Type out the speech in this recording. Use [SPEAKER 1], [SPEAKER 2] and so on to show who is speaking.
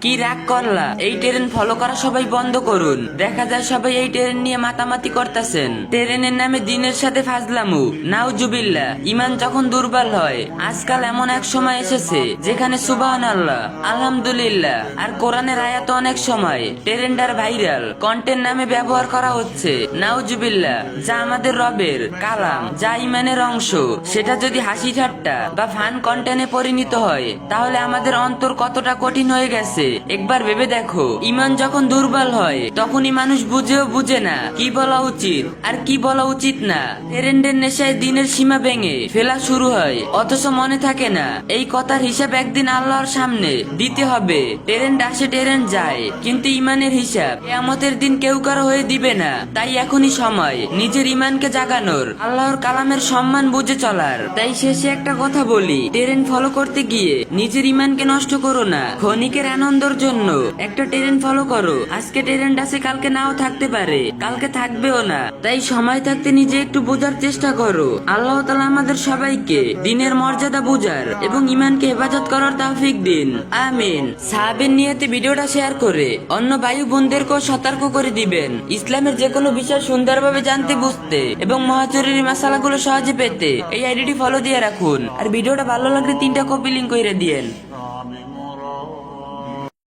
[SPEAKER 1] কি রাগ করলা? এই ট্রেন ফলো করা সবাই বন্ধ করুন। দেখা যায় সবাই এই ট্রেন নিয়ে মাতামাতি করতেছেন। ট্রেনের নামে দিনের সাথে ফাজলামু। নাউজুবিল্লাহ। ইমান যখন দুর্বল হয়, আজকাল এমন এক সময় এসেছে যেখানে সুবহানাল্লাহ, আলহামদুলিল্লাহ আর কোরআনের আয়াত অনেক সময় ট্রেন্ডার ভাইরাল কন্টেন্ট নামে ব্যবহার করা হচ্ছে। নাউজুবিল্লাহ। যা আমাদের রবের কালাম, যা ইমানের অংশ, সেটা যদি হাসি ঠাট্টা বা ফান কন্টেন্টে পরিণত হয়, তাহলে আমাদের অন্তর কতটা কঠিন হয়ে গেছে একবার ভেবে দেখো। ইমান যখন দুর্বল হয়, তখনই মানুষ বুঝেও বুঝে না কি বলা উচিত আর কি বলা উচিত না। ট্রেন্ডের নেশায় দিনের সীমা ভেঙে ফেলা শুরু হয়, অথচ মনে থাকে না এই কথার হিসাব একদিন আল্লাহর সামনে দিতে হবে। ট্রেন্ড আসে ট্রেন্ড যায়, কিন্তু ইমানের হিসাব কিয়ামতের দিন কেউ কারো হয়ে দিবে না। তাই এখনই সময় নিজের ইমানকে জাগানোর, আল্লাহর কালামের সম্মান বুঝে চলার। তাই শেষে একটা কথা বলি, ট্রেন্ড ফলো করতে গিয়ে নিজের ইমানকে নষ্ট করো না। ক্ষণিকের আনন্দের জন্য একটা ট্রেন্ড ফলো করো। আজকে ট্রেন্ড আছে, কালকে নাও থাকতে পারে, কালকে থাকবেও না। তাই সময় থাকতে নিজে একটু বোঝার চেষ্টা করো। আল্লাহ তাআলা আমাদের সবাইকে দিনের মর্যাদা বুঝার এবং ইমানকে হেফাজত করার তৌফিক দিন। আমিন। সাহাবের নিয়তে ভিডিওটা শেয়ার করে অন্য ভাই বোনদেরকেও সতর্ক করে দিবেন। ইসলামের যে কোনো বিষয় সুন্দরভাবে জানতে, বুঝতে এবং মহাজরুরি মাসালাগুলো সহজে পেতে এই আইডিটি ফলো দিয়ে রাখুন। আর ভিডিওটা ভালো লাগলে 3টা কপি লিংক করে দিয়েন।